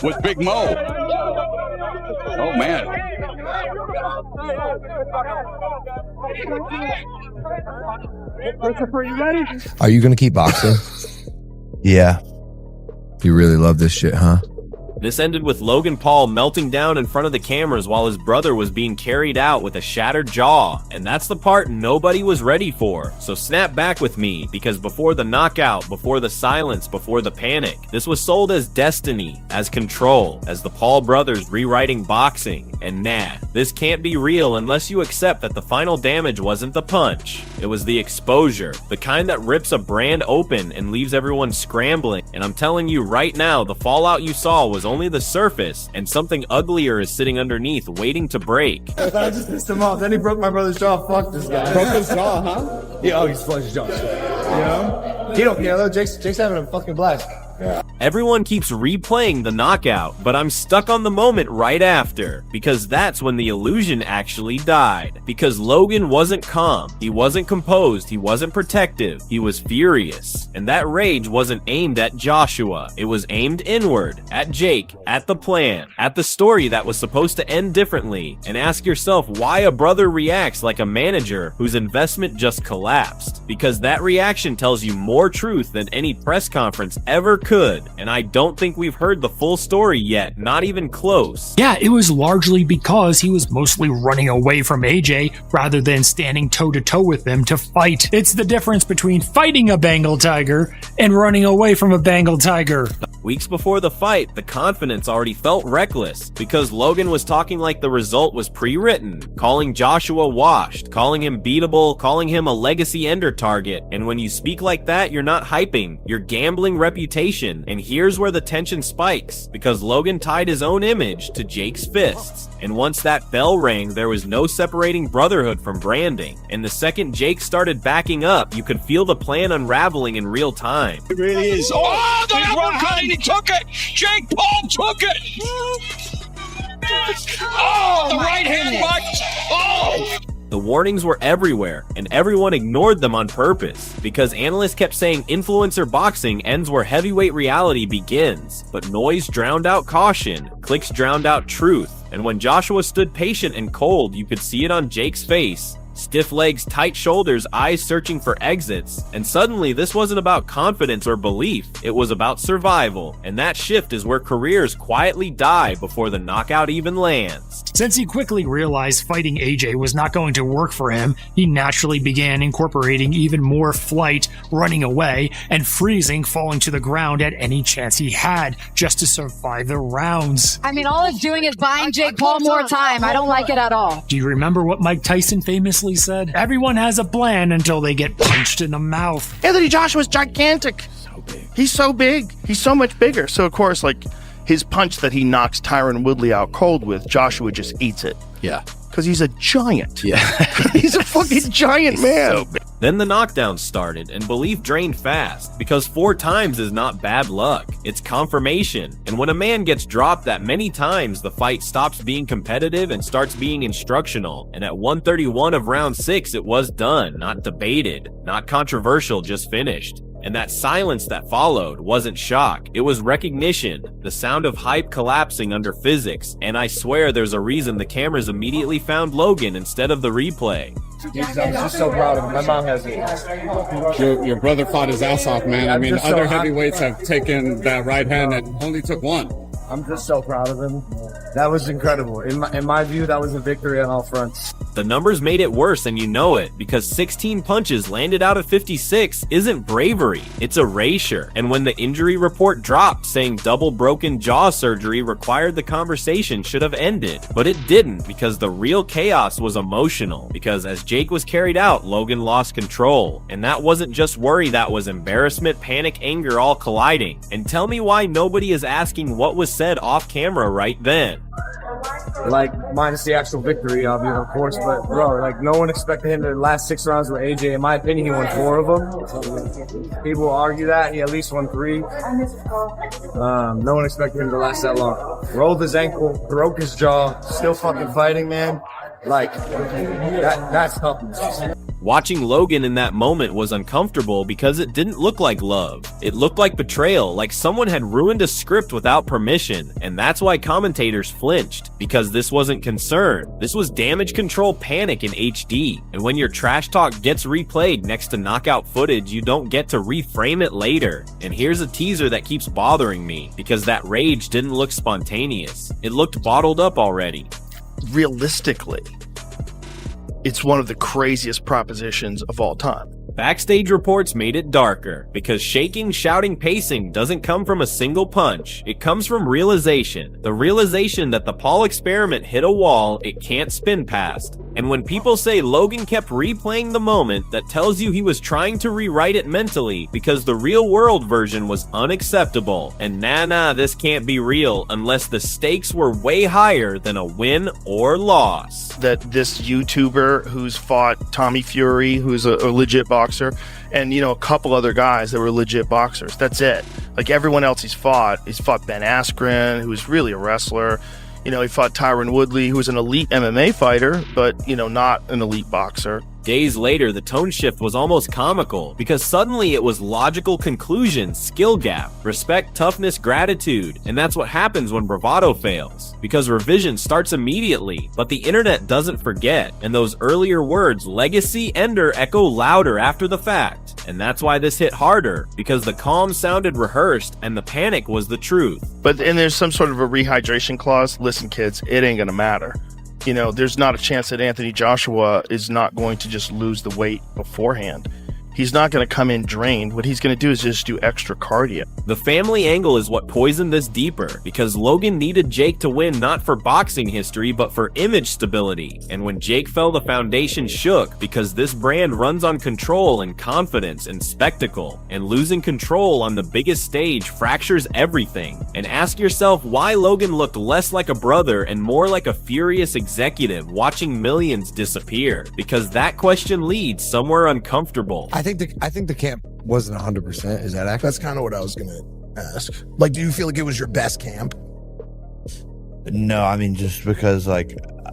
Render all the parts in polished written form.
With Big Mo. Oh, man. Christopher, you ready? Are you going to keep boxing? Yeah. You really love this shit, huh? This ended with Logan Paul melting down in front of the cameras while his brother was being carried out with a shattered jaw, and that's the part nobody was ready for. So snap back with me, because before the knockout, before the silence, before the panic, this was sold as destiny, as control, as the Paul brothers rewriting boxing, and nah, this can't be real unless you accept that the final damage wasn't the punch. It was the exposure, the kind that rips a brand open and leaves everyone scrambling, and I'm telling you right now, the fallout you saw was only the surface, and something uglier is sitting underneath waiting to break. I thought I just pissed him off. Then he broke my brother's jaw. Fuck this guy. Broke his jaw, huh? Yeah, oh, he's flushed his jaw. You know? He don't care though. Jake's having a fucking blast. Yeah. Everyone keeps replaying the knockout, but I'm stuck on the moment right after, because that's when the illusion actually died. Because Logan wasn't calm, he wasn't composed, he wasn't protective, he was furious. And that rage wasn't aimed at Joshua, it was aimed inward, at Jake, at the plan, at the story that was supposed to end differently. And ask yourself why a brother reacts like a manager whose investment just collapsed. Because that reaction tells you more truth than any press conference ever could, and I don't think we've heard the full story yet, not even close. Yeah, it was largely because he was mostly running away from AJ rather than standing toe-to-toe with them to fight. It's the difference between fighting a Bengal tiger and running away from a Bengal tiger. Weeks before the fight, the confidence already felt reckless, because Logan was talking like the result was pre-written, calling Joshua washed, calling him beatable, calling him a legacy ender target, and when you speak like that, you're not hyping, you're gambling reputation. And here's where the tension spikes, because Logan tied his own image to Jake's fists. And once that bell rang, there was no separating brotherhood from branding. And the second Jake started backing up, you could feel the plan unraveling in real time. It really is. Oh, the uppercut, and he took it! Jake Paul took it! Oh, the right hand punch! Oh! The warnings were everywhere, and everyone ignored them on purpose, because analysts kept saying influencer boxing ends where heavyweight reality begins, but noise drowned out caution, clicks drowned out truth, and when Joshua stood patient and cold, you could see it on Jake's face. Stiff legs, tight shoulders, eyes searching for exits, and suddenly this wasn't about confidence or belief, it was about survival, and that shift is where careers quietly die before the knockout even lands. Since he quickly realized fighting AJ was not going to work for him, he naturally began incorporating even more flight, running away, and freezing, falling to the ground at any chance he had, just to survive the rounds. I mean, all it's doing is buying Jake Paul more time. I don't like it at all. Do you remember what Mike Tyson famously said? Everyone has a plan until they get punched in the mouth. Anthony Joshua's gigantic. So big. He's so big. He's so much bigger. So, of course, like, his punch that he knocks Tyron Woodley out cold with, Joshua just eats it. Yeah. Because he's a giant. Yeah. He's a fucking giant man. So big. Then the knockdowns started, and belief drained fast, because 4 times is not bad luck, it's confirmation. And when a man gets dropped that many times, the fight stops being competitive and starts being instructional. And at 131 of round 6, it was done, not debated, not controversial, just finished. And that silence that followed wasn't shock, it was recognition, the sound of hype collapsing under physics, and I swear there's a reason the cameras immediately found Logan instead of the replay. I'm just so proud of him. My mom has it. Your brother fought his ass off, man. I mean, just so other happy. heavyweights have taken that right hand and only took one. I'm just so proud of him. That was incredible. In my view, that was a victory on all fronts. The numbers made it worse, and you know it, because 16 punches landed out of 56 isn't bravery, it's erasure. And when the injury report dropped saying double broken jaw surgery required, the conversation should have ended. But it didn't, because the real chaos was emotional, because as Jake was carried out, Logan lost control. And that wasn't just worry, that was embarrassment, panic, anger all colliding. And tell me why nobody is asking what was said off camera right then. Like, minus the actual victory, of course, but bro, like, no one expected him to last 6 rounds with AJ. In my opinion, he won 4 of them. People argue that he at least won 3. No one expected him to last that long. Rolled his ankle, broke his jaw, still fucking fighting, man. Like, that's toughness. Watching Logan in that moment was uncomfortable because it didn't look like love. It looked like betrayal, like someone had ruined a script without permission, and that's why commentators flinched, because this wasn't concern. This was damage control panic in HD, and when your trash talk gets replayed next to knockout footage, you don't get to reframe it later. And here's a teaser that keeps bothering me, because that rage didn't look spontaneous. It looked bottled up already. Realistically, it's one of the craziest propositions of all time. Backstage reports made it darker, because shaking, shouting, pacing doesn't come from a single punch. It comes from realization. The realization that the Paul experiment hit a wall it can't spin past. And when people say Logan kept replaying the moment, that tells you he was trying to rewrite it mentally because the real world version was unacceptable. And nah, this can't be real unless the stakes were way higher than a win or loss. That this YouTuber who's fought Tommy Fury, who's a legit boxer, and a couple other guys that were legit boxers. That's it. Like everyone else he's fought Ben Askren, who's really a wrestler. He fought Tyron Woodley, who was an elite MMA fighter, but, not an elite boxer. Days later, the tone shift was almost comical, because suddenly it was logical conclusion, skill gap, respect, toughness, gratitude, and that's what happens when bravado fails, because revision starts immediately, but the internet doesn't forget, and those earlier words, legacy, ender, echo louder after the fact, and that's why this hit harder, because the calm sounded rehearsed, and the panic was the truth. And there's some sort of a rehydration clause. Listen, kids, it ain't gonna matter. There's not a chance that Anthony Joshua is not going to just lose the weight beforehand. He's not going to come in drained. What he's going to do is just do extra cardio. The family angle is what poisoned this deeper, because Logan needed Jake to win not for boxing history, but for image stability. And when Jake fell, the foundation shook, because this brand runs on control and confidence and spectacle. And losing control on the biggest stage fractures everything. And ask yourself why Logan looked less like a brother and more like a furious executive watching millions disappear. Because that question leads somewhere uncomfortable. I think the camp wasn't 100%. Is that accurate? That's kind of what I was going to ask. Like, do you feel like it was your best camp? No, I mean, just because,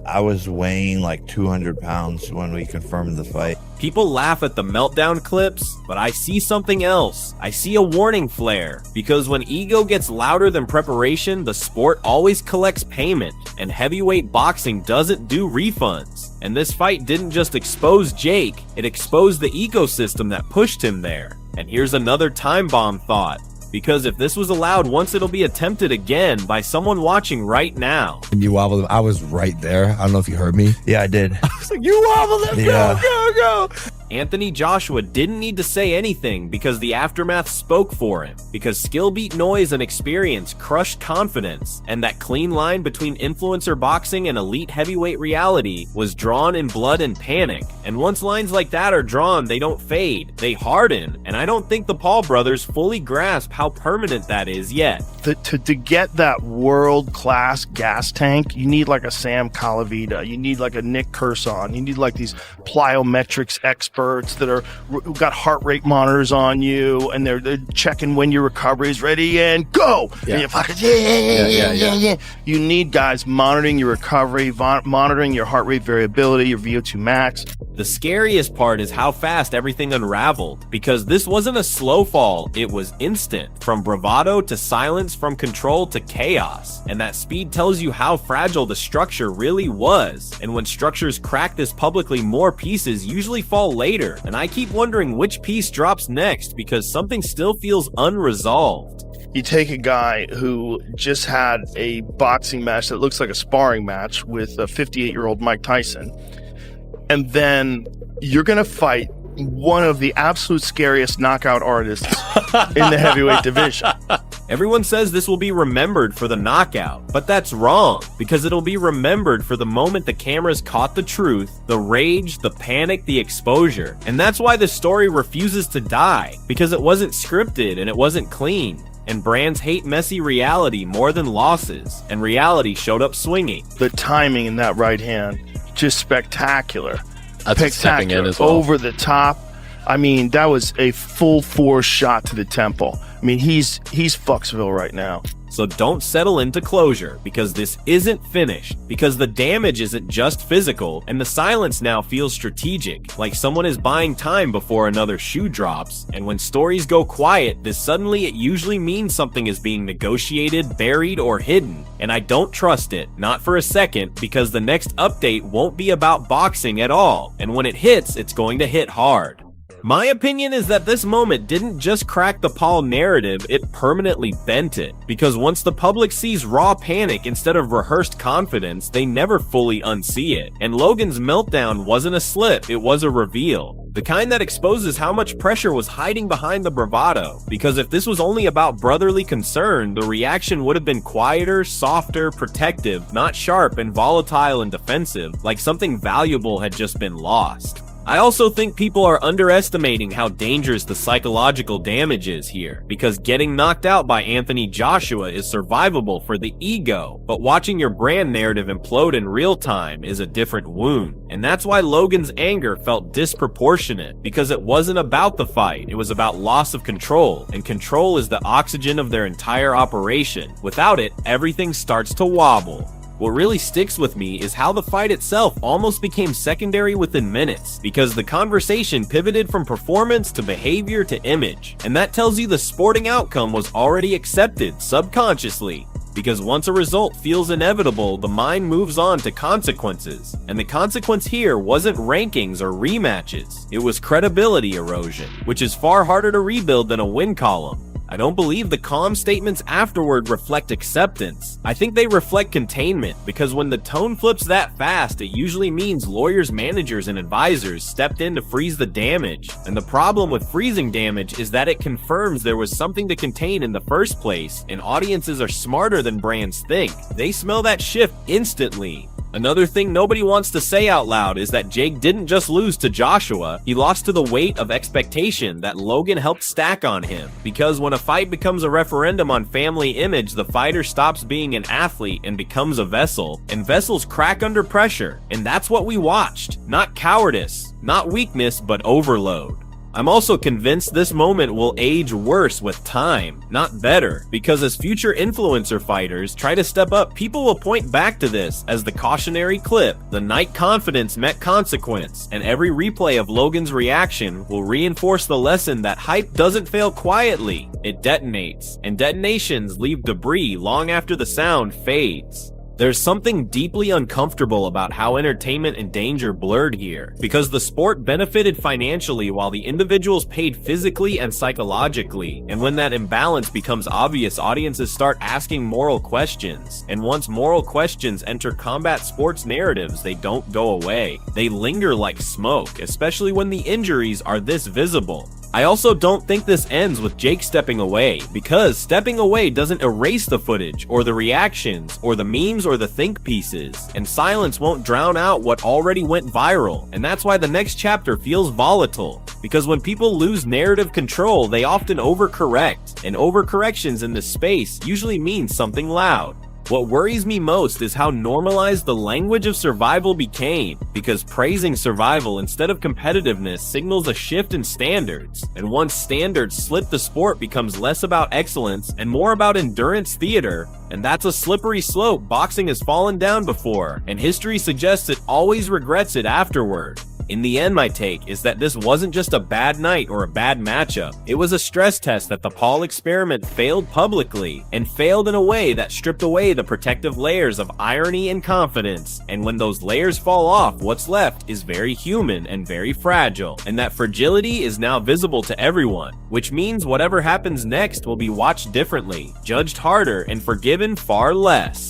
I was weighing 200 pounds when we confirmed the fight. People laugh at the meltdown clips, but I see something else. I see a warning flare, because when ego gets louder than preparation, the sport always collects payment, and heavyweight boxing doesn't do refunds. And this fight didn't just expose Jake, it exposed the ecosystem that pushed him there. And here's another time bomb thought. Because if this was allowed once, it'll be attempted again by someone watching right now. And you wobbled. I was right there. I don't know if you heard me. Yeah, I did. I was like, you wobbled him. Yeah. Go. Anthony Joshua didn't need to say anything because the aftermath spoke for him. Because skill beat noise and experience crushed confidence. And that clean line between influencer boxing and elite heavyweight reality was drawn in blood and panic. And once lines like that are drawn, they don't fade. They harden. And I don't think the Paul brothers fully grasp how permanent that is yet. To get that world-class gas tank, you need like a Sam Calavita. You need like a Nick Curson. You need like these plyometrics experts who got heart rate monitors on you, and they're checking when your recovery is ready and go. Yeah. And you're fucking yeah. You need guys monitoring your recovery, monitoring your heart rate variability, your VO2 max. The scariest part is how fast everything unraveled, because this wasn't a slow fall, it was instant. From bravado to silence, from control to chaos. And that speed tells you how fragile the structure really was. And when structures crack this publicly, more pieces usually fall later. And I keep wondering which piece drops next, because something still feels unresolved. You take a guy who just had a boxing match that looks like a sparring match with a 58-year-old Mike Tyson, and then you're going to fight one of the absolute scariest knockout artists in the heavyweight division. Everyone says this will be remembered for the knockout, but that's wrong, because it'll be remembered for the moment the cameras caught the truth, the rage, the panic, the exposure. And that's why the story refuses to die, because it wasn't scripted and it wasn't clean. And brands hate messy reality more than losses, and reality showed up swinging. The timing in that right hand, just spectacular. That's stepping in as well. Over the top. I mean, that was a full force shot to the temple. I mean, he's Fucksville right now. So don't settle into closure, because this isn't finished, because the damage isn't just physical, and the silence now feels strategic, like someone is buying time before another shoe drops. And when stories go quiet, it usually means something is being negotiated, buried, or hidden. And I don't trust it, not for a second, because the next update won't be about boxing at all, and when it hits, it's going to hit hard. My opinion is that this moment didn't just crack the Paul narrative, it permanently bent it. Because once the public sees raw panic instead of rehearsed confidence, they never fully unsee it. And Logan's meltdown wasn't a slip, it was a reveal. The kind that exposes how much pressure was hiding behind the bravado. Because if this was only about brotherly concern, the reaction would have been quieter, softer, protective, not sharp and volatile and defensive, like something valuable had just been lost. I also think people are underestimating how dangerous the psychological damage is here, because getting knocked out by Anthony Joshua is survivable for the ego, but watching your brand narrative implode in real time is a different wound. And that's why Logan's anger felt disproportionate, because it wasn't about the fight, it was about loss of control, and control is the oxygen of their entire operation. Without it, everything starts to wobble. What really sticks with me is how the fight itself almost became secondary within minutes, because the conversation pivoted from performance to behavior to image. And that tells you the sporting outcome was already accepted subconsciously. Because once a result feels inevitable, the mind moves on to consequences. And the consequence here wasn't rankings or rematches, it was credibility erosion, which is far harder to rebuild than a win column. I don't believe the calm statements afterward reflect acceptance. I think they reflect containment, because when the tone flips that fast, it usually means lawyers, managers, and advisors stepped in to freeze the damage. And the problem with freezing damage is that it confirms there was something to contain in the first place, and audiences are smarter than brands think. They smell that shift instantly. Another thing nobody wants to say out loud is that Jake didn't just lose to Joshua, he lost to the weight of expectation that Logan helped stack on him. Because when a fight becomes a referendum on family image, the fighter stops being an athlete and becomes a vessel, and vessels crack under pressure, and that's what we watched. Not cowardice, not weakness, but overload. I'm also convinced this moment will age worse with time, not better, because as future influencer fighters try to step up, people will point back to this as the cautionary clip. The night confidence met consequence, and every replay of Logan's reaction will reinforce the lesson that hype doesn't fail quietly, it detonates, and detonations leave debris long after the sound fades. There's something deeply uncomfortable about how entertainment and danger blurred here, because the sport benefited financially while the individuals paid physically and psychologically, and when that imbalance becomes obvious, audiences start asking moral questions, and once moral questions enter combat sports narratives, they don't go away. They linger like smoke, especially when the injuries are this visible. I also don't think this ends with Jake stepping away, because stepping away doesn't erase the footage, or the reactions, or the memes, or the think pieces, and silence won't drown out what already went viral, and that's why the next chapter feels volatile, because when people lose narrative control, they often overcorrect, and overcorrections in this space usually mean something loud. What worries me most is how normalized the language of survival became, because praising survival instead of competitiveness signals a shift in standards, and once standards slip, the sport becomes less about excellence and more about endurance theater, and that's a slippery slope boxing has fallen down before, and history suggests it always regrets it afterward. In the end, my take is that this wasn't just a bad night or a bad matchup. It was a stress test that the Paul experiment failed publicly, and failed in a way that stripped away the protective layers of irony and confidence. And when those layers fall off, what's left is very human and very fragile. And that fragility is now visible to everyone, which means whatever happens next will be watched differently, judged harder, and forgiven far less.